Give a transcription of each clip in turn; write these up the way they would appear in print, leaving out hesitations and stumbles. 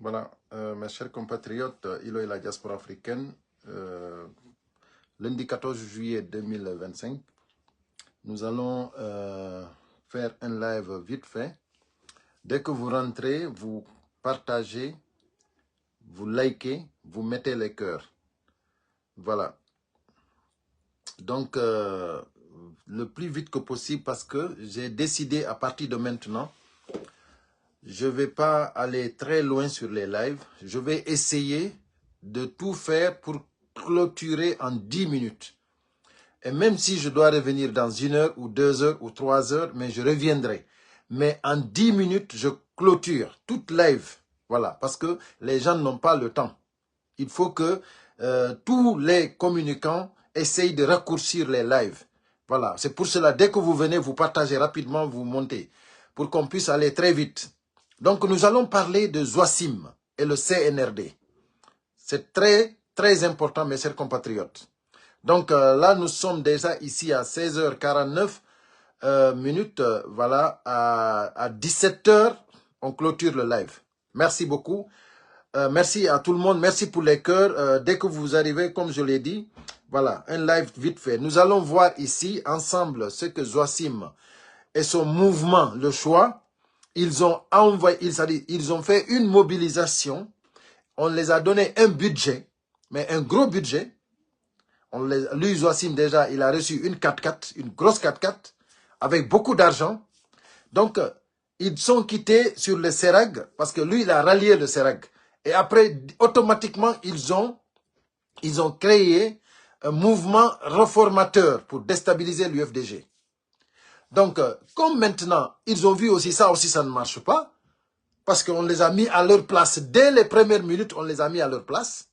Voilà, mes chers compatriotes, Ilo et la diaspora africaine, lundi 14 juillet 2025, nous allons faire un live vite fait. Dès que vous rentrez, vous partagez, vous likez, vous mettez les cœurs. Voilà. Donc, le plus vite que possible parce que j'ai décidé à partir de maintenant, je ne vais pas aller très loin sur les lives. Je vais essayer de tout faire pour clôturer en 10 minutes. Et même si je dois revenir dans 1 heure ou 2 heures ou 3 heures, mais je reviendrai. Mais en 10 minutes, je clôture toute live. Voilà, parce que les gens n'ont pas le temps. Il faut que tous les communicants essayent de raccourcir les lives. Voilà, c'est pour cela, dès que vous venez, vous partagez rapidement, vous montez, pour qu'on puisse aller très vite. Donc, nous allons parler de Zouassim et le CNRD. C'est très, très important, mes chers compatriotes. Donc, là, nous sommes déjà ici à 16h49 minutes. Voilà, à 17h, on clôture le live. Merci beaucoup. Merci à tout le monde. Merci pour les cœurs. Dès que vous arrivez, comme je l'ai dit, voilà, un live vite fait. Nous allons voir ici, ensemble, ce que Zouassim et son mouvement, le choix, ils ont envoyé, ils ont fait une mobilisation. On les a donné un budget, mais un gros budget. Lui, Zouassim, déjà, il a reçu une 4x4, une grosse 4x4, avec beaucoup d'argent. Donc, ils sont quittés sur le CERAG, parce que lui, il a rallié le CERAG. Et après, automatiquement, ils ont créé un mouvement réformateur pour déstabiliser l'UFDG. Donc, comme maintenant, ils ont vu aussi ça ne marche pas, parce qu'on les a mis à leur place. Dès les premières minutes, on les a mis à leur place.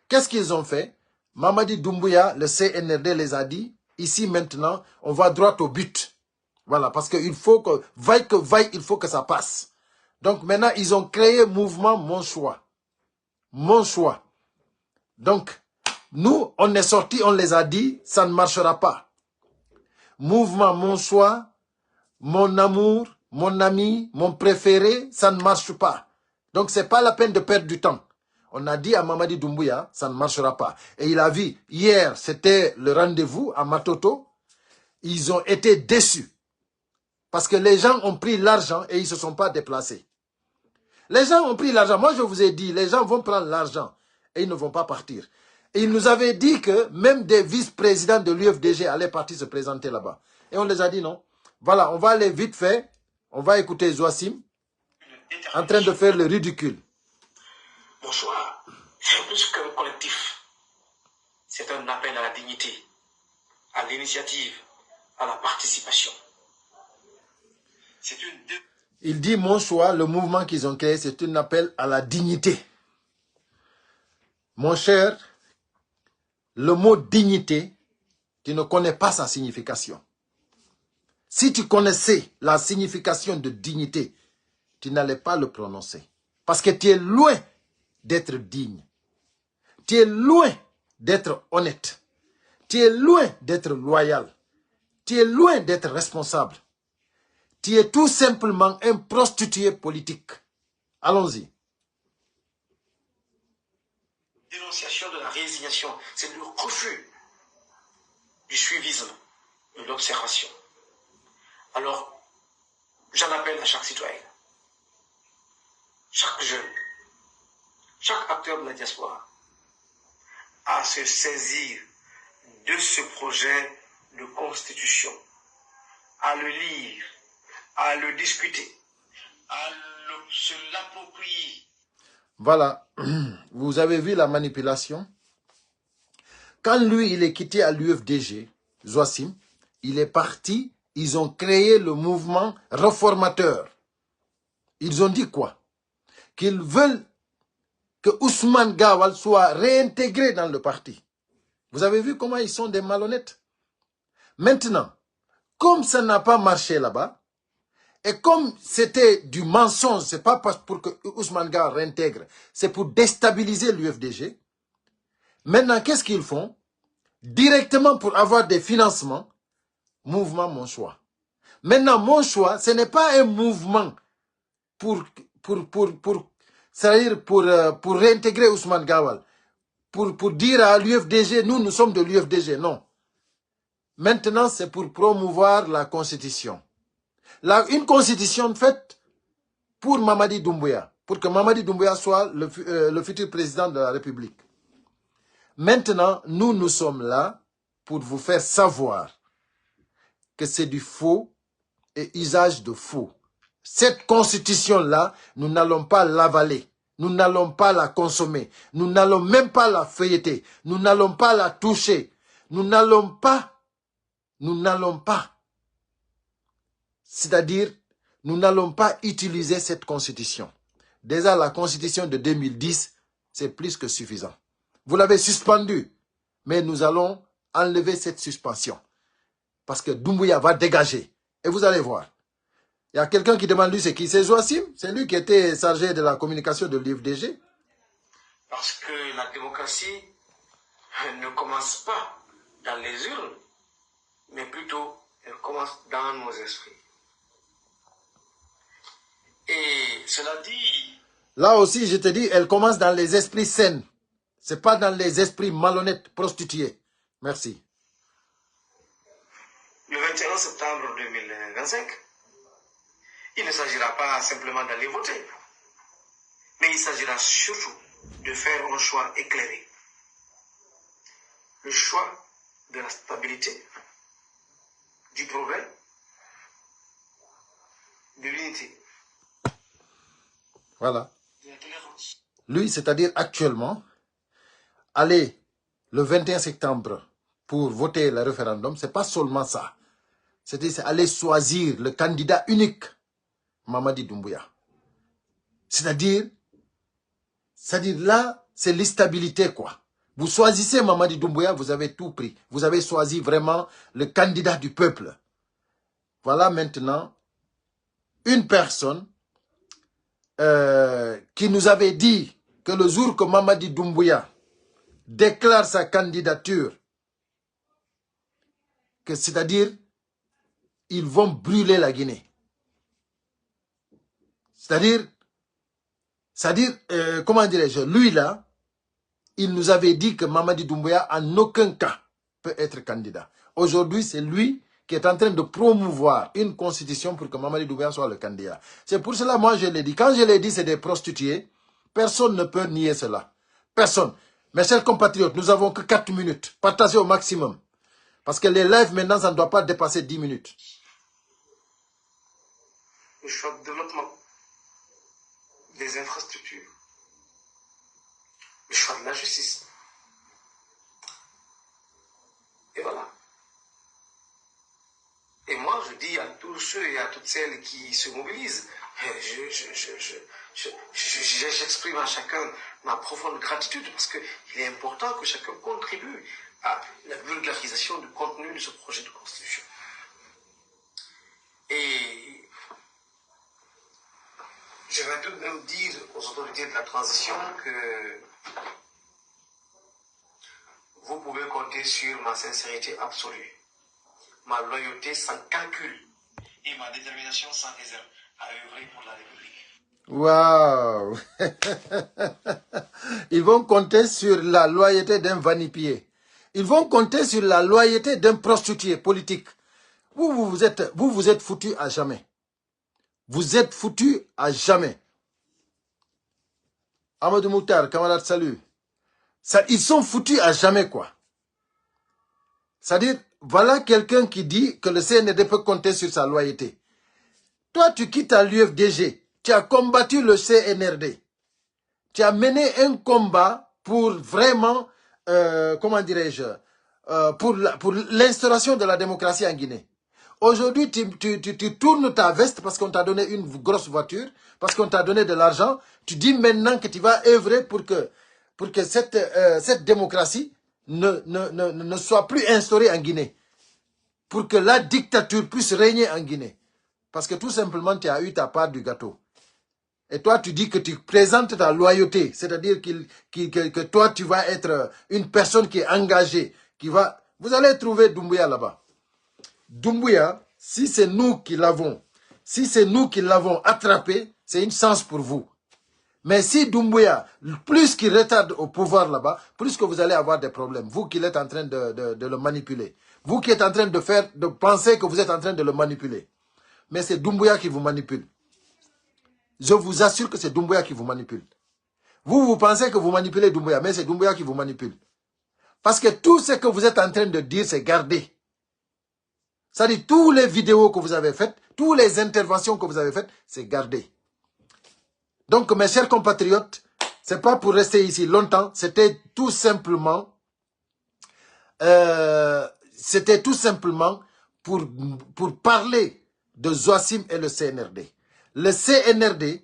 Qu'est-ce qu'ils ont fait? Mamadi Doumbouya, le CNRD, les a dit, ici maintenant, on va droit au but. Voilà, parce qu'il faut que vaille, il faut que ça passe. Donc maintenant, ils ont créé mouvement Mon Choix. Mon Choix. Donc, nous, on est sortis, on les a dit, ça ne marchera pas. Mouvement Mon Choix, mon amour, mon ami, mon préféré, ça ne marche pas. Donc, ce n'est pas la peine de perdre du temps. On a dit à Mamadi Doumbouya, ça ne marchera pas. Et il a vu, hier, c'était le rendez-vous à Matoto. Ils ont été déçus. Parce que les gens ont pris l'argent et ils ne se sont pas déplacés. Les gens ont pris l'argent. Moi, je vous ai dit, les gens vont prendre l'argent et ils ne vont pas partir. Et ils nous avaient dit que même des vice-présidents de l'UFDG allaient partir se présenter là-bas. Et on les a dit non. Voilà, on va aller vite fait. On va écouter Zouassim en train de faire le ridicule. Mon choix, c'est plus qu'un collectif. C'est un appel à la dignité, à l'initiative, à la participation. Il dit, mon choix, le mouvement qu'ils ont créé, c'est un appel à la dignité. Mon cher, le mot dignité, tu ne connais pas sa signification. Si tu connaissais la signification de dignité, tu n'allais pas le prononcer. Parce que tu es loin d'être digne. Tu es loin d'être honnête. Tu es loin d'être loyal. Tu es loin d'être responsable. Tu es tout simplement un prostitué politique. Allons-y. Dénonciation de la résignation, c'est le refus du suivisme, de l'observation. Alors, j'en appelle à chaque citoyen, chaque jeune, chaque acteur de la diaspora, à se saisir de ce projet de constitution, à le lire, à le discuter, à se l'approprier. Voilà, vous avez vu la manipulation. Quand lui, il est quitté à l'UFDG, Zouassim, il est parti, ils ont créé le mouvement réformateur. Ils ont dit quoi? Qu'ils veulent que Ousmane Gawal soit réintégré dans le parti. Vous avez vu comment ils sont des malhonnêtes? Maintenant, comme ça n'a pas marché là-bas, et comme c'était du mensonge, ce n'est pas pour que Ousmane Gawal réintègre, c'est pour déstabiliser l'UFDG. Maintenant, qu'est-ce qu'ils font? Directement pour avoir des financements, mouvement Mon Choix. Maintenant, Mon Choix, ce n'est pas un mouvement c'est-à-dire pour réintégrer Ousmane Gawal, pour dire à l'UFDG, nous sommes de l'UFDG, non. Maintenant, c'est pour promouvoir la constitution. Une constitution faite pour Mamadi Doumbouya, pour que Mamadi Doumbouya soit le futur président de la République. Maintenant, nous sommes là pour vous faire savoir que c'est du faux et usage de faux. Cette constitution-là, nous n'allons pas l'avaler. Nous n'allons pas la consommer. Nous n'allons même pas la feuilleter. Nous n'allons pas la toucher. Nous n'allons pas. C'est-à-dire, nous n'allons pas utiliser cette constitution. Déjà, la constitution de 2010, c'est plus que suffisant. Vous l'avez suspendue, mais nous allons enlever cette suspension. Parce que Doumbouya va dégager. Et vous allez voir. Il y a quelqu'un qui demande lui c'est qui? C'est Joachim. C'est lui qui était chargé de la communication de l'IFDG. Parce que la démocratie ne commence pas dans les urnes, mais plutôt elle commence dans nos esprits. Et cela dit... Là aussi, je te dis, elle commence dans les esprits sains. Ce n'est pas dans les esprits malhonnêtes, prostitués. Merci. Le 21 septembre 2025, il ne s'agira pas simplement d'aller voter, mais il s'agira surtout de faire un choix éclairé. Le choix de la stabilité, du progrès, de l'unité. Voilà. De la tolérance. Lui, c'est-à-dire actuellement, aller le 21 septembre pour voter le référendum, ce n'est pas seulement ça. C'est-à-dire aller choisir le candidat unique, Mamadi Doumbouya. C'est-à-dire là, c'est l'instabilité, quoi. Vous choisissez Mamadi Doumbouya, vous avez tout pris. Vous avez choisi vraiment le candidat du peuple. Voilà maintenant une personne qui nous avait dit que le jour que Mamadi Doumbouya déclare sa candidature, que c'est-à-dire, ils vont brûler la Guinée. C'est-à-dire, comment dirais-je, lui là, il nous avait dit que Mamadi Doumbouya en aucun cas peut être candidat. Aujourd'hui, c'est lui qui est en train de promouvoir une constitution pour que Mamadi Doumbouya soit le candidat. C'est pour cela, moi, je l'ai dit. Quand je l'ai dit, c'est des prostituées. Personne ne peut nier cela. Personne. Mes chers compatriotes, nous n'avons que 4 minutes. Partagez au maximum. Parce que les lives, maintenant, ça ne doit pas dépasser 10 minutes. Le choix de développement des infrastructures. Le choix de la justice. Et voilà. Et moi, je dis à tous ceux et à toutes celles qui se mobilisent, j'exprime à chacun ma profonde gratitude parce qu'il est important que chacun contribue à la vulgarisation du contenu de ce projet de constitution. Et je vais tout de même dire aux autorités de la transition que vous pouvez compter sur ma sincérité absolue, ma loyauté sans calcul et ma détermination sans réserve à œuvrer pour la République. Waouh! Ils vont compter sur la loyauté d'un vanipier. Ils vont compter sur la loyauté d'un prostitué politique. Vous êtes foutus à jamais. Vous êtes foutus à jamais. Amadou Moutar, camarade, salut. Ils sont foutus à jamais, quoi. C'est-à-dire, voilà quelqu'un qui dit que le CNRD peut compter sur sa loyauté. Toi, tu quittes à l'UFDG. Tu as combattu le CNRD. Tu as mené un combat pour vraiment, comment dirais-je, pour l'instauration de la démocratie en Guinée. Aujourd'hui, tu tournes ta veste parce qu'on t'a donné une grosse voiture, parce qu'on t'a donné de l'argent. Tu dis maintenant que tu vas œuvrer pour que cette démocratie ne soit plus instaurée en Guinée. Pour que la dictature puisse régner en Guinée. Parce que tout simplement, tu as eu ta part du gâteau. Et toi, tu dis que tu présentes ta loyauté. C'est-à-dire que toi, tu vas être une personne qui est engagée. Vous allez trouver Doumbouya là-bas. Doumbouya, si c'est nous qui l'avons attrapé, c'est une chance pour vous. Mais si Doumbouya, plus qu'il retarde au pouvoir là-bas, plus que vous allez avoir des problèmes. Vous qui êtes en train de le manipuler. Vous qui êtes en train de penser que vous êtes en train de le manipuler. Mais c'est Doumbouya qui vous manipule. Je vous assure que c'est Doumbouya qui vous manipule. Vous pensez que vous manipulez Doumbouya, mais c'est Doumbouya qui vous manipule. Parce que tout ce que vous êtes en train de dire, c'est gardé. C'est-à-dire, toutes les vidéos que vous avez faites, toutes les interventions que vous avez faites, c'est gardé. Donc, mes chers compatriotes, c'est pas pour rester ici longtemps, c'était tout simplement pour parler de Zoassim et le CNRD. Le CNRD,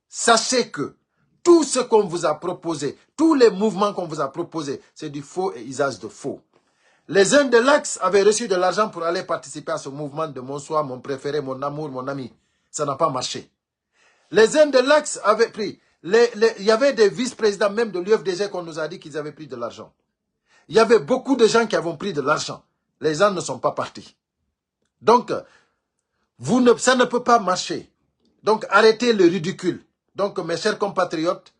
sachez que tout ce qu'on vous a proposé, tous les mouvements qu'on vous a proposés, c'est du faux et usage de faux. Les uns de l'Axe avaient reçu de l'argent pour aller participer à ce mouvement de mon soi, mon préféré, mon amour, mon ami. Ça n'a pas marché. Les uns de l'Axe avaient pris. Il y avait des vice-présidents même de l'UFDG qu'on nous a dit qu'ils avaient pris de l'argent. Il y avait beaucoup de gens qui avaient pris de l'argent. Les gens ne sont pas partis. Donc, ça ne peut pas marcher. Donc, arrêtez le ridicule. Donc, mes chers compatriotes,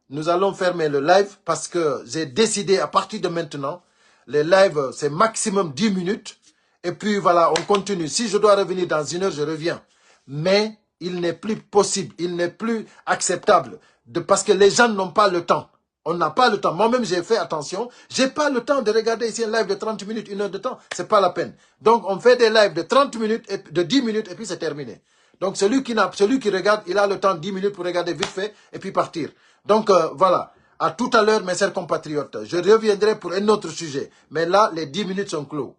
nous allons fermer le live parce que j'ai décidé à partir de maintenant, les lives, c'est maximum 10 minutes. Et puis voilà, on continue. Si je dois revenir dans 1 heure, je reviens. Mais il n'est plus possible, il n'est plus acceptable. Parce que les gens n'ont pas le temps. On n'a pas le temps. Moi-même, j'ai fait attention. Je n'ai pas le temps de regarder ici un live de 30 minutes, 1 heure de temps. Ce n'est pas la peine. Donc, on fait des lives de 30 minutes, de 10 minutes, et puis c'est terminé. Donc, celui qui regarde, il a le temps 10 minutes pour regarder vite fait, et puis partir. Donc, voilà. À tout à l'heure, mes chers compatriotes. Je reviendrai pour un autre sujet. Mais là, les 10 minutes sont clos.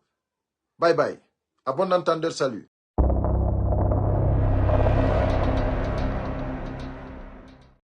Bye bye. À bon entendeur, salut.